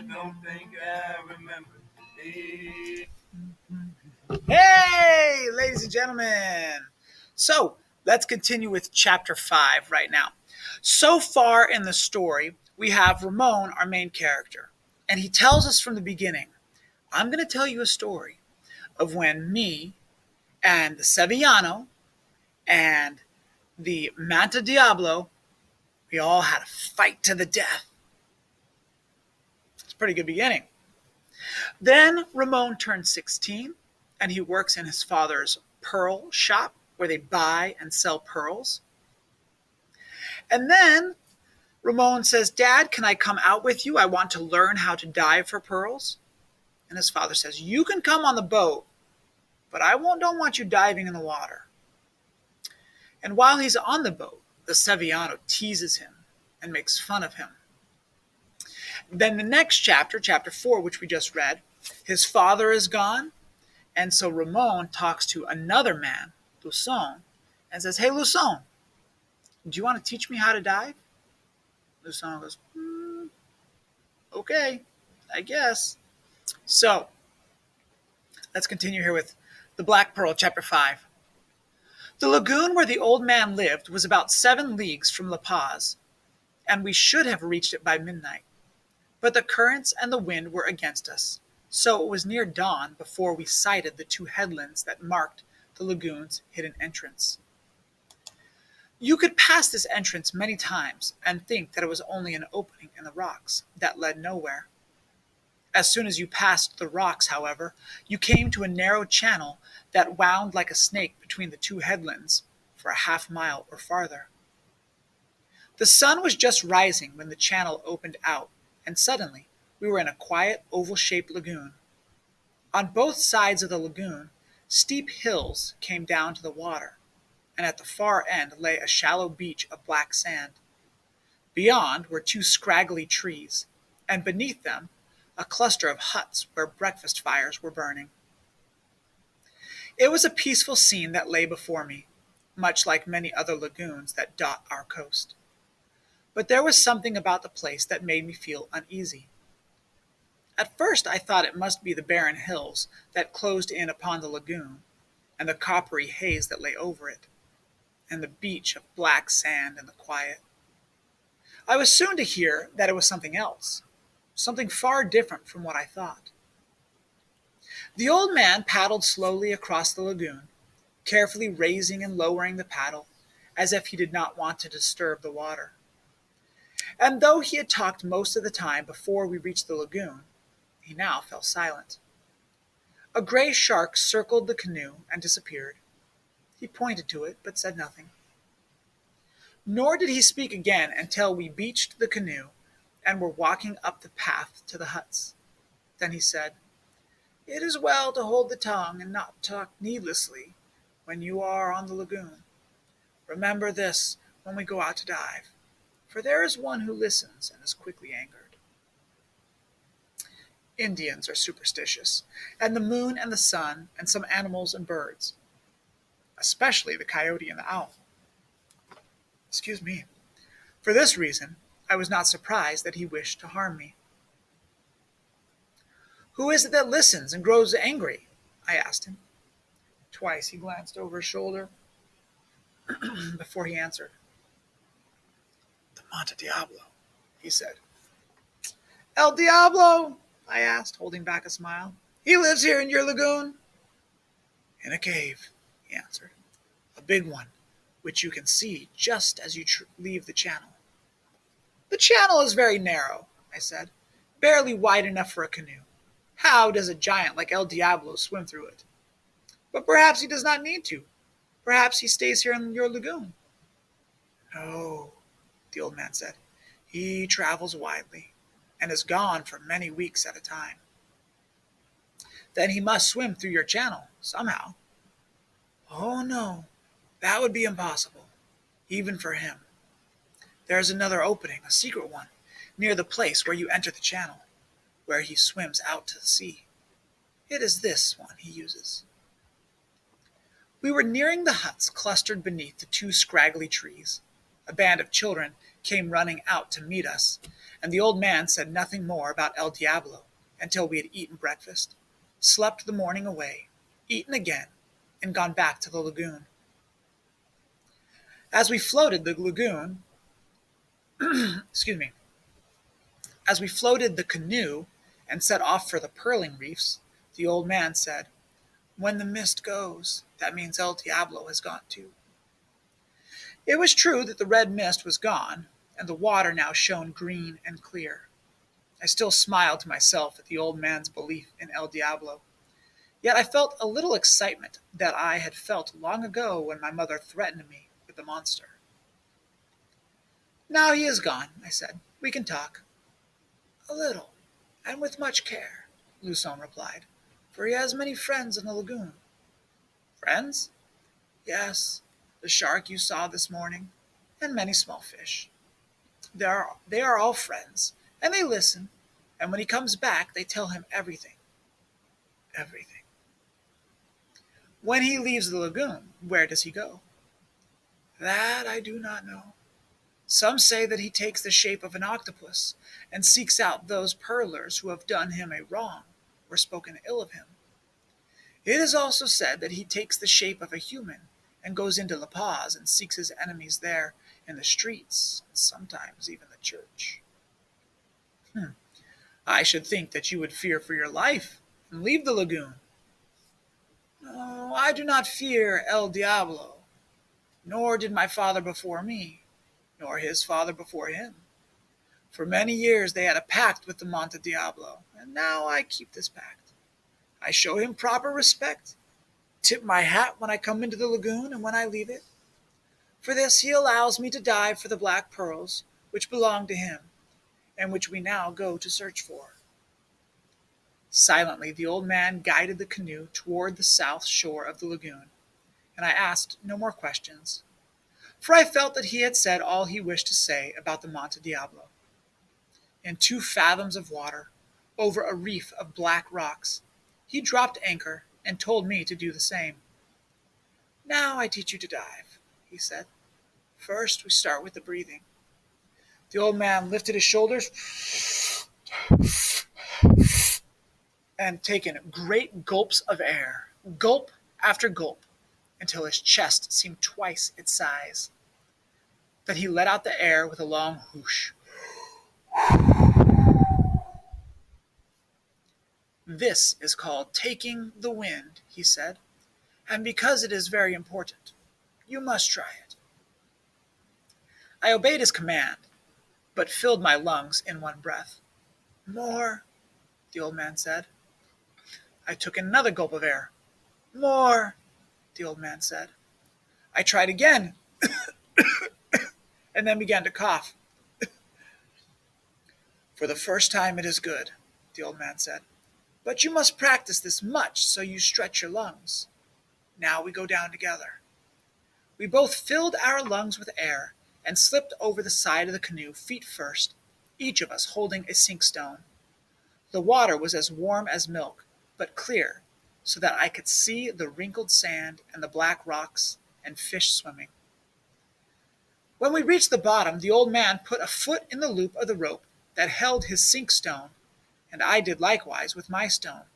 Don't think I remember. Hey, ladies and gentlemen. So let's continue with chapter 5 right now. So far in the story, we have Ramon, our main character, and he tells us from the beginning, I'm going to tell you a story of when me and the Sevillano and the Manta Diablo, we all had a fight to the death. It's a pretty good beginning. Then Ramon turned 16 and he works in his father's pearl shop where they buy and sell pearls. And then Ramon says, Dad, can I come out with you? I want to learn how to dive for pearls. And his father says, You can come on the boat, but don't want you diving in the water. And while he's on the boat, the Sevillano teases him and makes fun of him. Then the next chapter, chapter 4, which we just read, his father is gone. And so Ramon talks to another man, Luson, and says, Hey, Luson, do you want to teach me how to dive? Luson goes, Okay, I guess. So let's continue here with the Black Pearl, chapter 5. The lagoon where the old man lived was about 7 leagues from La Paz, and we should have reached it by midnight. But the currents and the wind were against us, so it was near dawn before we sighted the 2 headlands that marked the lagoon's hidden entrance. You could pass this entrance many times and think that it was only an opening in the rocks that led nowhere. As soon as you passed the rocks, however, you came to a narrow channel that wound like a snake between the 2 headlands for a half-mile or farther. The sun was just rising when the channel opened out, and suddenly we were in a quiet, oval-shaped lagoon. On both sides of the lagoon, steep hills came down to the water, and at the far end lay a shallow beach of black sand. Beyond were 2 scraggly trees, and beneath them a cluster of huts where breakfast fires were burning. It was a peaceful scene that lay before me, much like many other lagoons that dot our coast. But there was something about the place that made me feel uneasy. At first I thought it must be the barren hills that closed in upon the lagoon, and the coppery haze that lay over it, and the beach of black sand and the quiet. I was soon to hear that it was something else, something far different from what I thought. The old man paddled slowly across the lagoon, carefully raising and lowering the paddle, as if he did not want to disturb the water. And though he had talked most of the time before we reached the lagoon, he now fell silent. A gray shark circled the canoe and disappeared. He pointed to it, but said nothing. Nor did he speak again until we beached the canoe and were walking up the path to the huts. Then he said, It is well to hold the tongue and not talk needlessly when you are on the lagoon. Remember this when we go out to dive, for there is one who listens and is quickly angered. Indians are superstitious, and the moon and the sun and some animals and birds, especially the coyote and the owl. Excuse me. For this reason, I was not surprised that he wished to harm me. Who is it that listens and grows angry? I asked him. Twice he glanced over his shoulder before he answered. The Monte Diablo, he said. El Diablo? I asked, holding back a smile. He lives here in your lagoon? In a cave, he answered. A big one, which you can see just as you leave the channel. The channel is very narrow, I said, barely wide enough for a canoe. How does a giant like El Diablo swim through it? But perhaps he does not need to. Perhaps he stays here in your lagoon. No, the old man said. He travels widely and is gone for many weeks at a time. Then he must swim through your channel, somehow. Oh, no, that would be impossible, even for him. There is another opening, a secret one, near the place where you enter the channel, where he swims out to the sea. It is this one he uses. We were nearing the huts clustered beneath the 2 scraggly trees. A band of children came running out to meet us, and the old man said nothing more about El Diablo until we had eaten breakfast, slept the morning away, eaten again, and gone back to the lagoon. As we floated the lagoon, excuse me, as we floated the canoe and set off for the pearling reefs, the old man said, "When the mist goes, that means El Diablo has gone too." It was true that the red mist was gone, and the water now shone green and clear. I still smiled to myself at the old man's belief in El Diablo, yet I felt a little excitement that I had felt long ago when my mother threatened me with the monster. "Now he is gone," I said. "We can talk." "A little, and with much care," Lusson replied, "for he has many friends in the lagoon." "Friends?" "Yes, the shark you saw this morning, and many small fish. They are all friends, and they listen, and when he comes back they tell him everything. Everything." "When he leaves the lagoon, where does he go?" "That I do not know. Some say that he takes the shape of an octopus and seeks out those pearlers who have done him a wrong or spoken ill of him. It is also said that he takes the shape of a human and goes into La Paz and seeks his enemies there in the streets, and sometimes even the church." "Hmm. I should think that you would fear for your life and leave the lagoon." "No, I do not fear El Diablo, nor did my father before me, nor his father before him. For many years they had a pact with the Monte Diablo, and now I keep this pact. I show him proper respect, tip my hat when I come into the lagoon and when I leave it. For this he allows me to dive for the black pearls which belong to him, and which we now go to search for." Silently the old man guided the canoe toward the south shore of the lagoon, and I asked no more questions, for I felt that he had said all he wished to say about the Monte Diablo. In 2 fathoms of water, over a reef of black rocks, he dropped anchor and told me to do the same. "Now I teach you to dive," he said. "First we start with the breathing." The old man lifted his shoulders and taken great gulps of air, gulp after gulp, until his chest seemed twice its size. Then he let out the air with a long whoosh. "This is called taking the wind," he said, "and because it is very important, you must try it." I obeyed his command, but filled my lungs in one breath. "More," the old man said. I took another gulp of air. "More," the old man said. I tried again, and then began to cough. "For the first time it is good," the old man said. "But you must practice this much so you stretch your lungs. Now we go down together." We both filled our lungs with air and slipped over the side of the canoe feet first, each of us holding a sink stone. The water was as warm as milk, but clear, so that I could see the wrinkled sand and the black rocks and fish swimming. When we reached the bottom, the old man put a foot in the loop of the rope that held his sink stone, and I did likewise with my stone.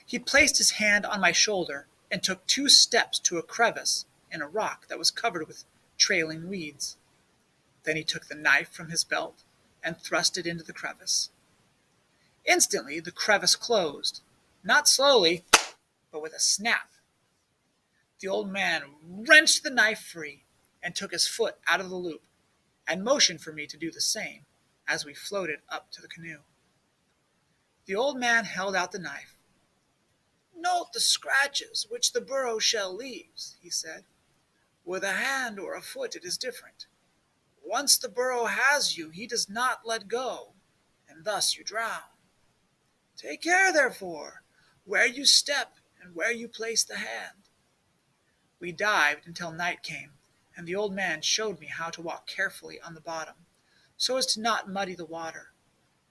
He placed his hand on my shoulder and took 2 steps to a crevice in a rock that was covered with trailing weeds. Then he took the knife from his belt and thrust it into the crevice. Instantly the crevice closed, not slowly, but with a snap. The old man wrenched the knife free and took his foot out of the loop, and motioned for me to do the same as we floated up to the canoe. The old man held out the knife. "Note the scratches which the burrow shell leaves," he said. "With a hand or a foot it is different. Once the burrow has you, he does not let go, and thus you drown. Take care, therefore, where you step and where you place the hand." We dived until night came, and the old man showed me how to walk carefully on the bottom, so as to not muddy the water,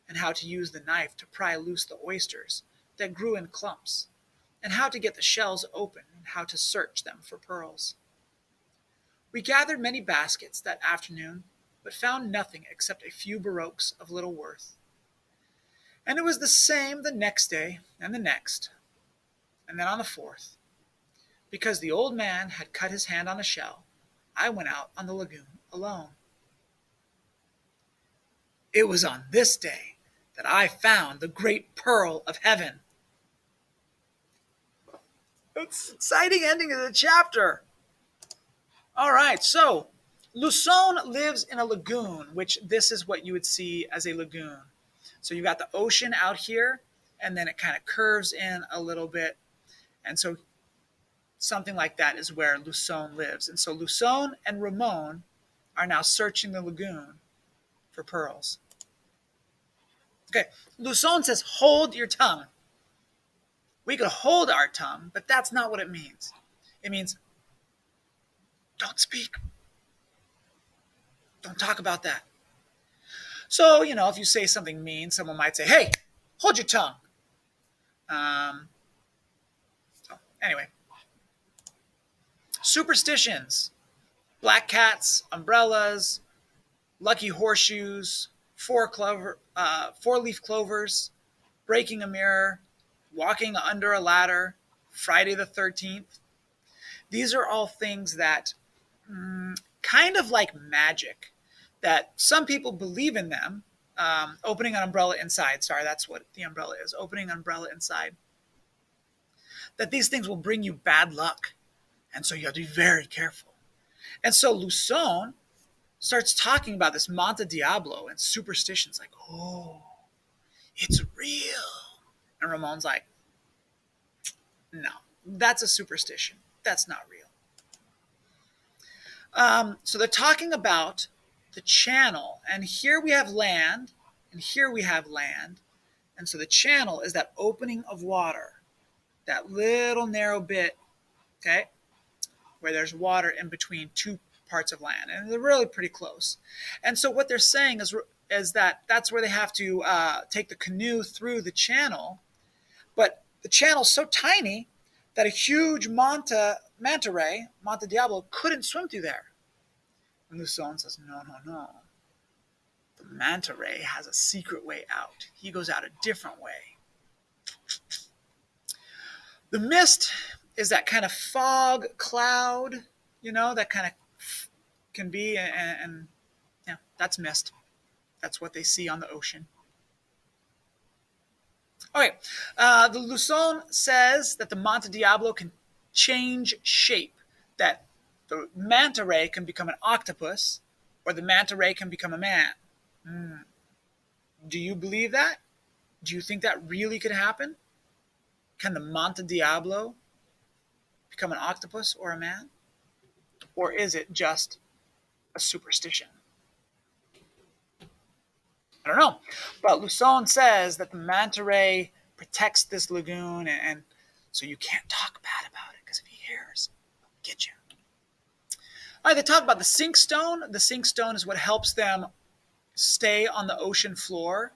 and how to use the knife to pry loose the oysters that grew in clumps, and how to get the shells open and how to search them for pearls. We gathered many baskets that afternoon but found nothing except a few baroques of little worth. And it was the same the next day and the next, and then on the fourth. Because the old man had cut his hand on a shell, I went out on the lagoon alone. It was on this day that I found the great pearl of heaven. That's an exciting ending of the chapter. All right, so Lusone lives in a lagoon, which this is what you would see as a lagoon. So you got the ocean out here, and then it kind of curves in a little bit. And so something like that is where Lusone lives. And so Lusone and Ramon are now searching the lagoon for pearls. Okay, Lusone says, hold your tongue. We could hold our tongue, but that's not what it means. It means, don't speak. Don't talk about that. So, if you say something mean, someone might say, hey, hold your tongue. Anyway. Superstitions. Black cats, umbrellas, lucky horseshoes, four-leaf clovers, breaking a mirror, walking under a ladder, Friday the 13th. These are all things that kind of like magic, that some people believe in them. Opening an umbrella inside. Sorry, that's what the umbrella is. Opening an umbrella inside. That these things will bring you bad luck. And so you have to be very careful. And so Lusone starts talking about this Monte Diablo and superstitions, like, oh, it's real. And Ramon's like, no, that's a superstition. That's not real. So they're talking about the channel. And here we have land, and here we have land. And so the channel is that opening of water, that little narrow bit, okay, where there's water in between two parts of land. And they're really pretty close. And so what they're saying is that that's where they have to take the canoe through the channel. But the channel's so tiny that a huge manta ray, Monte Diablo, couldn't swim through there. And Lusone says, no. The manta ray has a secret way out. He goes out a different way. The mist is that kind of fog cloud, that kind of can be, and yeah, that's mist. That's what they see on the ocean. Okay, the Lusone says that the Monte Diablo can change shape, that the manta ray can become an octopus, or the manta ray can become a man. Do you believe that? Do you think that really could happen? Can the Monte Diablo become an octopus or a man? Or is it just a superstition? I don't know. But Lusone says that the manta ray protects this lagoon, and so you can't talk bad about it, because if he hears, he'll get you. All right, they talk about the sink stone. The sink stone is what helps them stay on the ocean floor,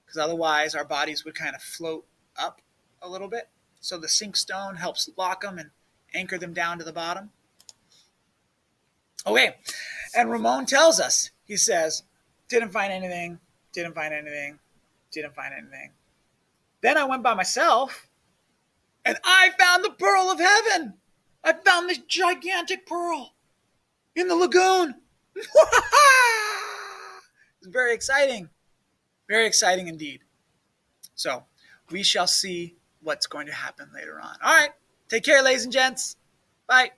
because otherwise our bodies would kind of float up a little bit. So the sink stone helps lock them and anchor them down to the bottom. Okay, and Ramon tells us, he says, didn't find anything. Then I went by myself, and I found the pearl of heaven. I found this gigantic pearl in the lagoon. It's very exciting. Very exciting indeed. So we shall see what's going to happen later on. All right. Take care, ladies and gents. Bye.